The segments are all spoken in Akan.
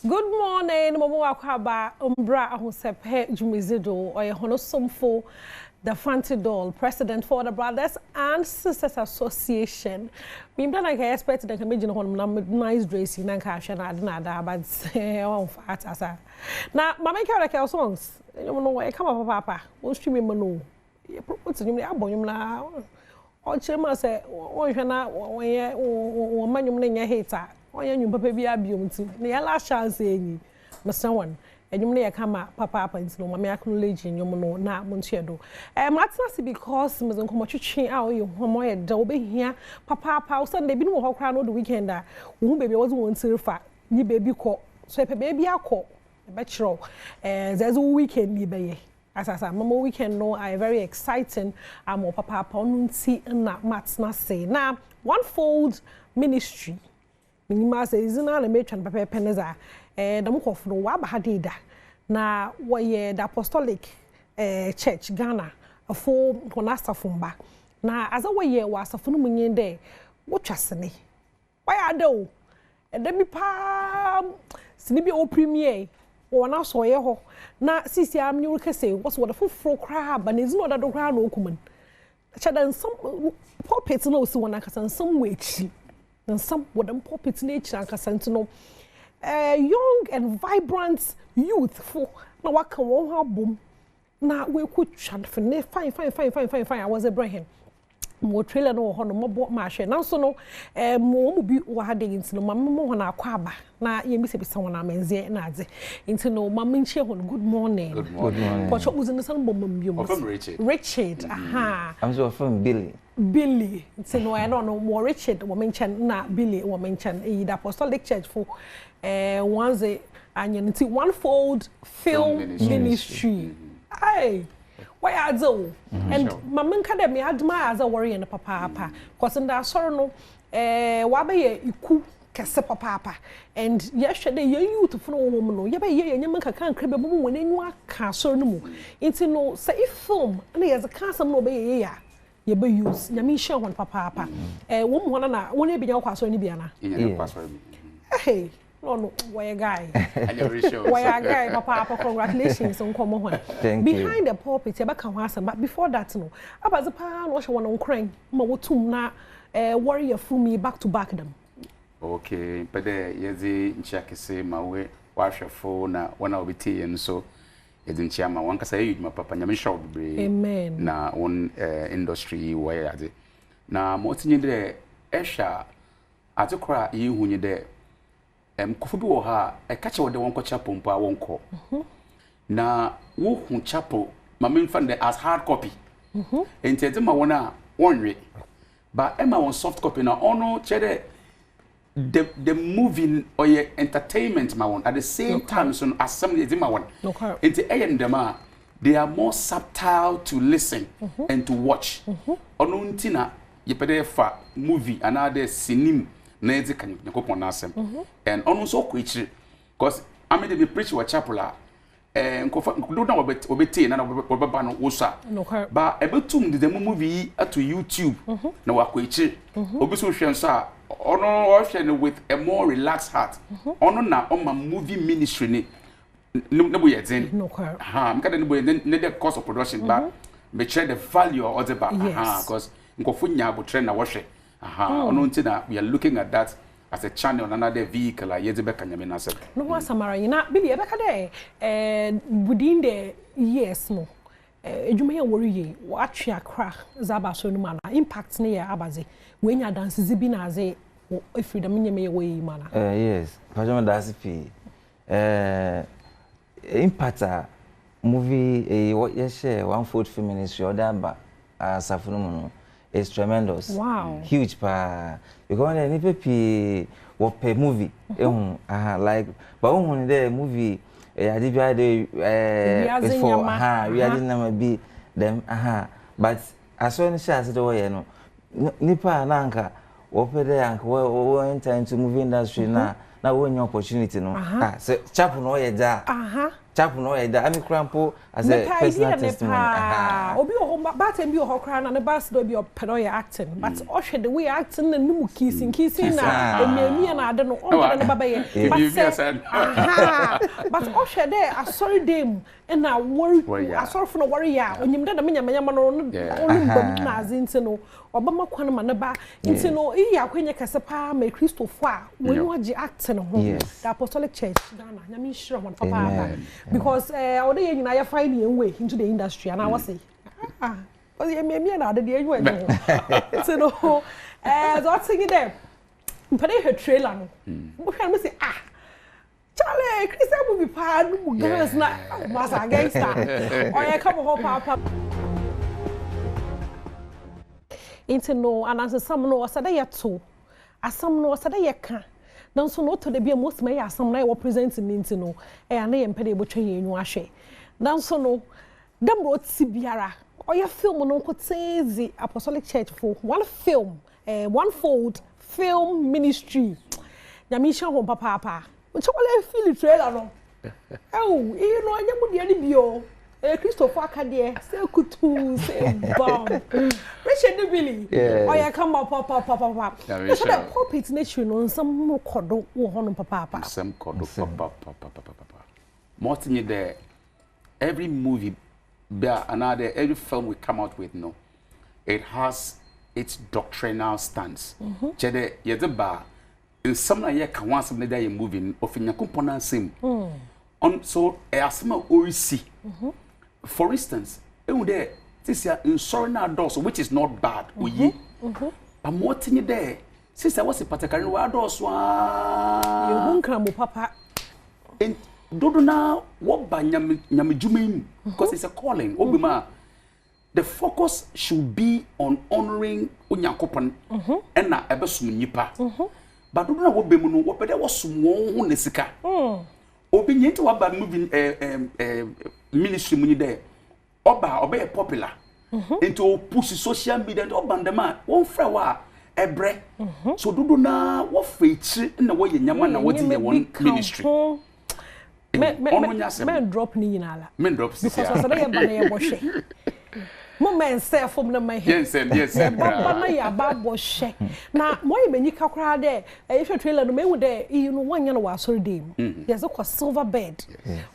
Good morning, Momo Akwaba, Ahosepe Jumizido, or Honosomfo, the Fancy Doll, President for the Brothers and Sisters Association. We don't like I expected that imagine on nice dressing and cash and I but fat as a. Now, Mamma Caracel songs, you know, I come up, Papa, what's to me, Manu? What's in your album now? Or Chima say, or Hana, or Manum Ning a hater. Oya nyumpa pe bia biom ti na ya last chance enyi Mr. One enyum na ya kama papa nti no mama acknowledge nyum no na montie do matna si because me nkomo twetwe a oye homo ye da obehia papa so na bi no ho kra no the weekend a wo baby was won tirfa ni baby ko so pe baby akọ be kiro there's a weekend ni be ye asasa mama weekend no are very exciting am papa onunti na matna say na one fold ministry minima say izina na metwan papa peneza da mukofo no wa ba hadida na woye the apostolic church Ghana afo konastafumba na aza woye wa asafo no munye de wotwasene waya do da bi pa sini bi o premier wona so ye ho na sisi am nyu kese was what foforo kra ba na izina da do kra na okuman chada some pulpit no si wona kasa some wechi and some with them pulpit nature and kasantino young and vibrant youth for na waka won ha bom na we could chat fine I was Abraham mo trailer no ho no mo ma hwe na so no mo bi wa ha de intino mama mo na akwa na ye mi se bisa wona menze na ade intino mama nche ho good morning but what was in the sun bom biom from Richard aha I'm so from Billy intino I don't know more Richard wo mention na Billy wo mention the apostolic church for once and one fold film ministry hey why are those? And Mamma Academy admire as a warrior and a papa. Cause in that sorrow no, wabe iku kese papa. And yesterday you youthful woman, yabe ye and yaman can crib a woman when you can so no. Into no say if film and as a castle no be ya. Ye be use Yamisha one papa. Woman one be your castle in Biana. Hey. No, why a guy? Why a guy, Papa? Congratulations on come on. Behind the pulpit, but before that, no. About the pan, wash one on crane, Mawotum na warrior for me back to back them. Okay, but there, yes, check say my way, wash your phone, one of tea, and so it didn't share my one say, my papa, Yamisha, amen. Na one industry where I did. Now, most in the Esha, at a cry, you when you're there. Kofu bi wo ha e ka che wo de won ko chapel mpo a won ko na wo hu chapel ma me fan as hard copy enti ma wona wonwe ba e ma won soft copy na ono che the movie or entertainment ma won at the same time so as some ma won enti e yem ma they are more subtle to listen and to watch ono nti na ye pede fa movie another cinema na ezi kan yakopon asem and ono so kwechi because I made be preach wa chapel nkofa do na obeti na obeba no wosa ba ebetum de movie to YouTube na wa kwechi obi so hwe nso a ono o hwe with a more relaxed heart ono na on my movie ministry ni no boy eden ha mka de no boy ne the cost of production ba me share the value of the ba because nkofo nya abotre na wo hwe we are looking at that as a channel and another vehicle no was Samara na Billy Ebeka within the years no edwuma ye worry watch Accra zaba so no mana impact ne ya abaze when ya dance bi na ze freedom nyeme we mana yes pajama dance fi impact movie what you share one food feminist or that ba asafunu is tremendous. Wow. Huge pa. Because any pepe what pay movie. Like but when the movie I did it's for we are didn't be them but as soon as I said no nipa nanka what pay there we enter into movie industry now when your opportunity no so chapel no ye da chapel no that I'm crampo as a personal testimony. Obi o but and be o cry na ne bas do be o pedo acting but ohwe the way acting na numu kissing na emiemi na ade no on baba ye but ohwe there asori dem na worry asori for no worry ya onyim da menya no onum na azinti no obama kwan ma ne ba nti no iya akwenye kase pa me Christopher a when waji acting ho the apostolic church Ghana nyame shira won papa because ode ye nyina ya find your way into the industry and I was say because me na ade dey anyu anyu so no so sing them mpade her trailer no mo hwan me say Charlie Christian movie pa no girls na masa gangster oya come ho papa into no and as some no osada yeto asam no osada yeka dan so no to de bia most me asam na e represent me into no na ye mpede ebotwa yenyu ahwe dan so no dem ro ti biara oya film no nkotezi apostolic church for one film one fold film ministry nyamisha ho papa chokole feel trailer no you know anyamu de ani bio Christopher Akade say kutu say bomb Richard Billy oya come up papa so that pulpit nature no some kodo wo hono papa some kodo papa Martin there every movie another every film we come out with no it has its doctrinal stance chede yedeba in some na ye kan once na dey moving of nyakompona sim on so asema orisi for instance there this in sorry doors which is not bad oyi but Martin there since I was a particular wa doors wa you hunkra mo papa in dodo na wo ba nyamejuma because it's a calling obima the focus should be on honoring onyankopon and na ebesum nyipa but dodo na wo be mu no wo pede wo som wo ne sika obi nyenti wa ba moving ministry mu ni there oba obey popular into push social media and oba ndema won fra wa ebre so dodo na wo fechi na wo ye nyama na wo di won ministry men drop ni yinala men drop because I say ba na ye bohwe mo men say from na my head yes ba na ya ba bohwe na mo ye benyi kakra de if you trailer no me would there you know one yana wa sorry dem yes a Silverbird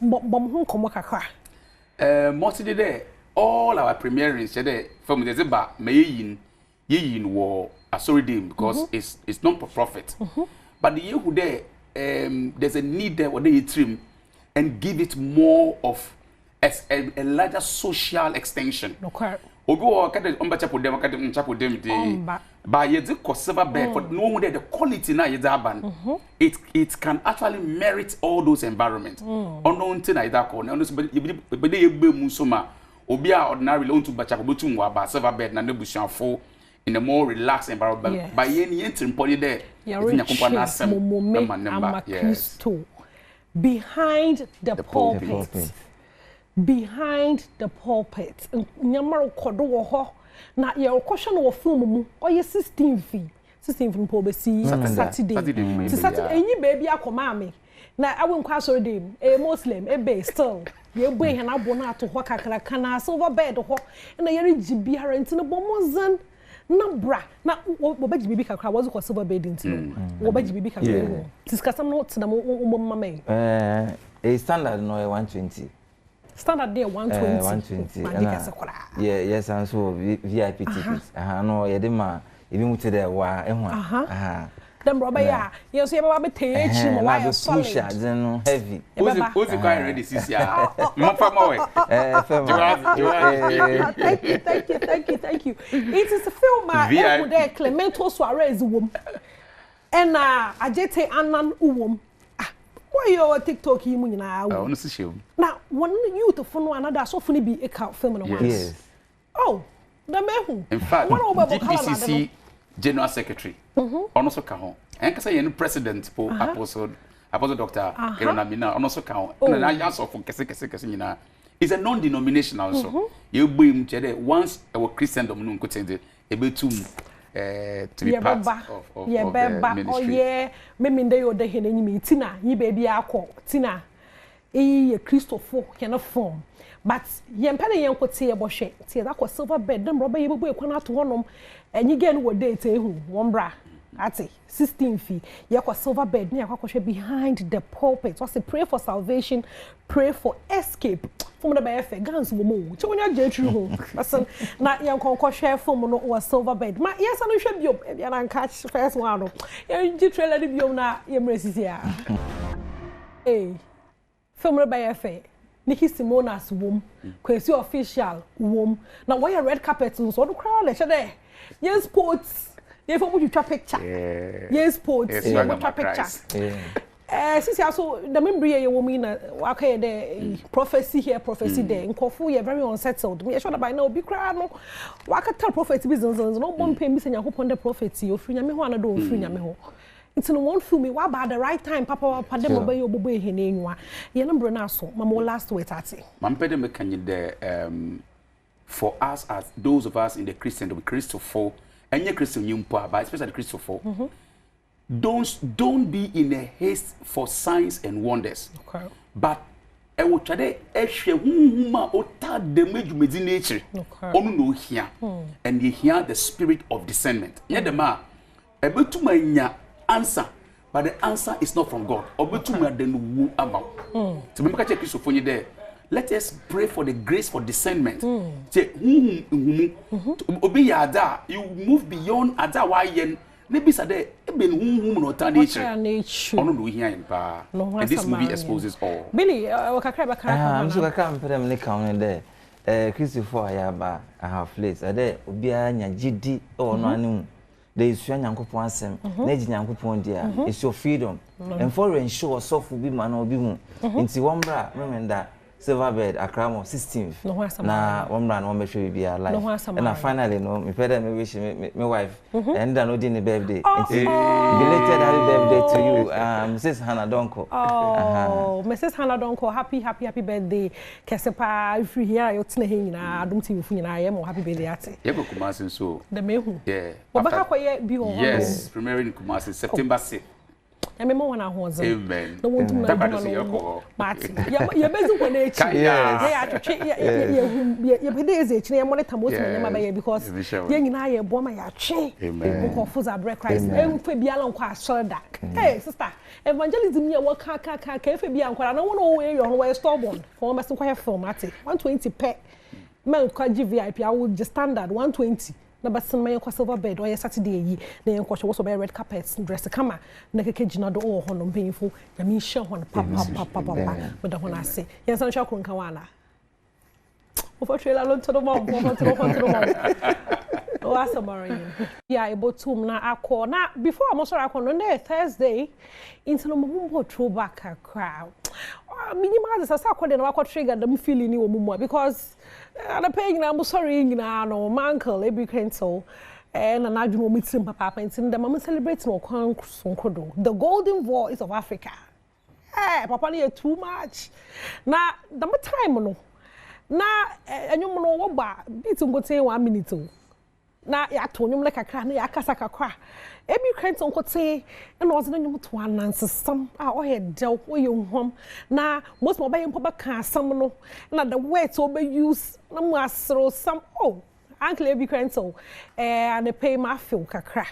bom ho komo kakra most there all our premieres there from the ba me yin wo sorry dem because it's not for profit but the year who there there's a need there what they trim and give it more of a larger social extension. Okay. Obi wo kade omba chapo dem de ba ye de Silverbird for no one the quality na ye da ban it can actually merit all those environments ono nti na ida ko ono so be de ye gbe mu so ma obi a ordinary lo ntu ba chapo botum wa ba Silverbird na nebusuafo in a more relaxed environment by ye ni entrim poli there nya kompa na asem behind the pulpit. Behind the pulpit nyamaro kodo wo ho na ye okosho no film mu oye 16 po be si Saturday enyi baby akoma me na awonkwa so dem Muslim be still ye boy he na bo na ato ho kakra kana Silverbird ho na ye regi biara ntine bomozan na bra na wo baji bibi kakra wo ko Silverbird ntine wo baji bibi kakra tiskasam no tena mo mama a standard no 120 standard there 120 yes and so VIP tickets no ye dey ma ebi mu te there wa ehun dem roba ya you so ye baba betechi mo wa solid push no heavy ozi quite ready sis ya mo fa mo we thank you it is a film who there Clemento Suarez wom and ajete anan uwom why your TikTok yi mu nyina wo no se shew na one youth for no another so funi bi e ka film no yes oh the mehu in fact GPCC general secretary ono so ka ho en kasa ye no president po apostle Dr. Eronamina ono so ka ho na ya so for kese nyina is a non-denominational so you boim chede once our Christendom no nkotende e betum to be part of the ministry. Oh yeah, me dey o de he na nyimi tina yi baby akọ tina a Christopher can form. But yempene yenko tie bohwe tie that ko Silverbird dem roba yebo e kwana to honom enyi gen wo date ehu wombra ati 16 fee ye ko Silverbird ne yakwa behind the pulpit so say pray for salvation, pray for escape from the befe gans wo mo che wonya jetru ho person na yenko hwe from no was Silverbird ma yes anu hwe biom e na catch first one no ye ji trailer ni biom na ye mresisi a eh from the befe Nikki Simona's womb, Kwesi official womb. Now why a red carpet so the crowd let there. Yes, sports. Yes, for you try picture. Yes, sports. Yes, try picture. Since also the member here woman okay the prophecy here, prophecy there. In Kofu you very unsettled. Me sure that by now be crowd no. Waka tell prophecy business no one pay me say nyakopon the prophecy. O free nyame ho ana do free nyame ho. It's no one feel me what about the right time papa dem obey your bobo he na enwa ye number na so mama last wait ati mampede me kan there for us as those of us in the Christian Christopher any Christian yumpa but especially Christopher don't be in a haste for signs and wonders okay but e wo twade e hwe hunhuma ota de medwumedi nature onu no hia and ye hear the spirit of discernment ye dem a e betuma nya answer but the answer is not from God obetuma den wu about to me ka check Christopher there let us pray for the grace for discernment say obi yada you move beyond ada wa yen maybe say there e be hunhum no ta nature ono no hia yin pa and this movie exposes all Billy wakakra ba kara am so kakra mpere me count there Christopher ayaba I have place there obi anya gidi ono anu there is nyankopon asem na gi nyankopon dia it's your freedom and for ensure so fu bi ma na obi mu nti wombra remember Silverbird Accra 16th na wombra na wombe hwe bia live and finally no me peda me wish me wife and no di ni birthday nti belated happy birthday to you Mrs. Hannah Donko Mrs. Hannah Donko happy birthday kesepa free here you tine he nyina Adom TV fu nyina ye mo happy birthday ati ye go Kumasi so the mehu yeah obaka koye bi ho yes premiering in Kumasi September 6th I me want to amen no want to know but you bezu kwa na echi ya pedeze echi na monitor most na ma ba because ye nyina ye bo ma ya twe ko fuza break Christ emfa bia la nkwa asolda hey sister evangelism ye wo ka efa bia nkwa na wo we yo we stubborn for me nkwa film ati 120 pe man kwa VIP I would just standard 120 na basin my kwa Silverbird or Saturday yi na yenko hwe so be red carpet dress kama na keke gina do ho no mpanyifo ya mi hye ho papa with the one ase yensan hwa kro nka wana o trailer lo to mom o asamari ya ebotum na akọ na before amosoro akọ no na Thursday into no mumbo throwback crowd minimize sasa akọ de na akọ trigger them feeling ni wo mumu because and paying na I'm sorry no my uncle every cancel and an adjuno meeting papa and the mama celebrating no konkodo the golden voice of Africa papa ni too much na the time no na enyum no wo ba bit ngote 1 minute na ya to nyum le kakra na ya kasa kakra every cancel ngote and was no nyum to ananse sam o he del wo yehom na most mobile mpo ba ka sam no na the words o be use na mu asro sam uncle every cancel and they pay my feel kakra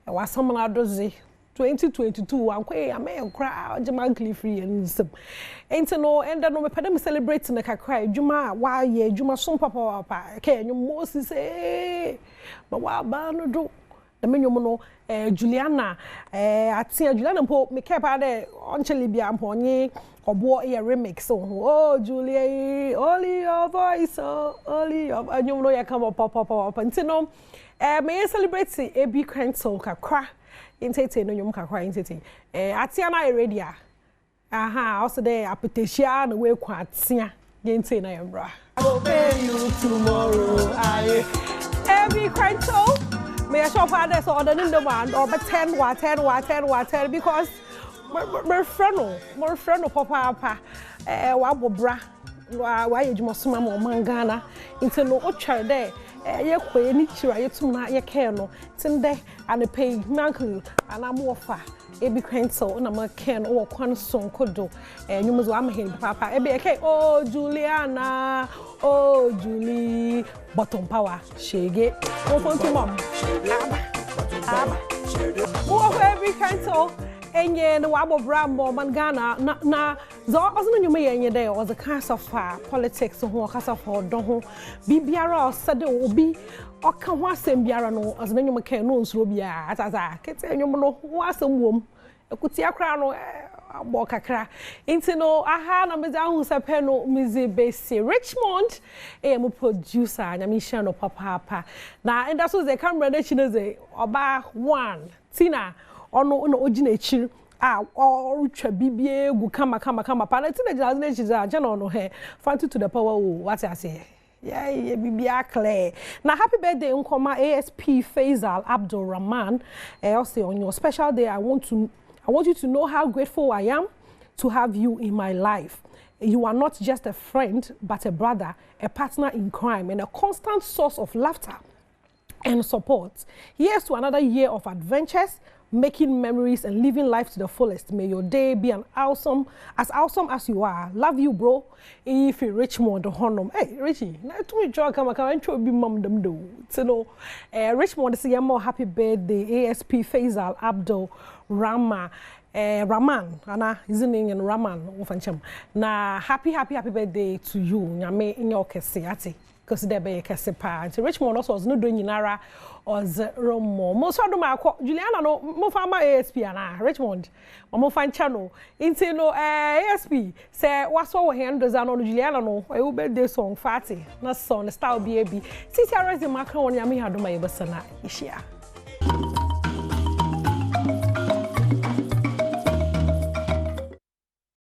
e was some na doze 2022 ankwe am kra jaman free and some enti no enda no me pede me celebrate na kakra adwuma wa ye adwuma so papa ke nyum Moses but wa ba no do the menyum no Juliana atia Juliana mpo me ke pa de oncheli bia mpo onye obo e remix oh Julia only your voice only your anyum no ya come papa enti no me celebrate ebi cancel kakra intete no nyum kakra intete atia na ready also there apetesia na we kwa atia yente na yembra I will pay you tomorrow every cancel me shop others or the number one or 10 because my friend papa wa bobra wa yejuma suma mo mangana into no otwa there ye kwe ni chira yetum na ye care no tinde ane pay manku ana mo fa e bi kwento na ma ken o kwan son kodo nyumo zo amahin papa e be ke oh Juliana oh Julie bottom power shege o fontu mom aba mo fa e bi kwento enye no wabo brambo man Ghana na zo ozo nyumo yenye dey was a kind of politics ho kasa for don ho bibiara osade obi oka ho asem biara no ozo nyumo kan no nsuro bia ataza kete nyumo no ho asem wom ekuti akra no abo kakra inti no aha na meza Ahosepe no mizi base Richmond mo producer nyamisha no papa na and that's the camera na chineze oba one Tina ono na ogina echi or bibie gu kama pa na tina jina na echi za jana ono he fanti to the power what I say yeah bibia clear na happy birthday nkoma ASP Faisal Abdul Rahman also on your special day I want you to know how grateful I am to have you in my life. You are not just a friend but a brother, a partner in crime and a constant source of laughter and support. Here's to another year of adventures, making memories and living life to the fullest. May your day be as awesome as you are. Love you, bro. If you Richmond Honum. Hey, Richie, na to me joke come be mom them do. So no, Richmond say more happy birthday ASP Faisal Abdul Rahman. Rahman, Anna, his name and Rahman Ofancham. Na happy birthday to you. Nyame in your kesiati. Because there be a kesepa. So Richmond also was no doing Nara or Romo. Most of them are Juliana no mo farmer ASP na Richmond. Mo find channel. Into no ASP say what's what we handles no Juliana no. I will birthday song fatty. Na song style baby. Since I raise the macron on Yami Haduma Yebasana. Ishia.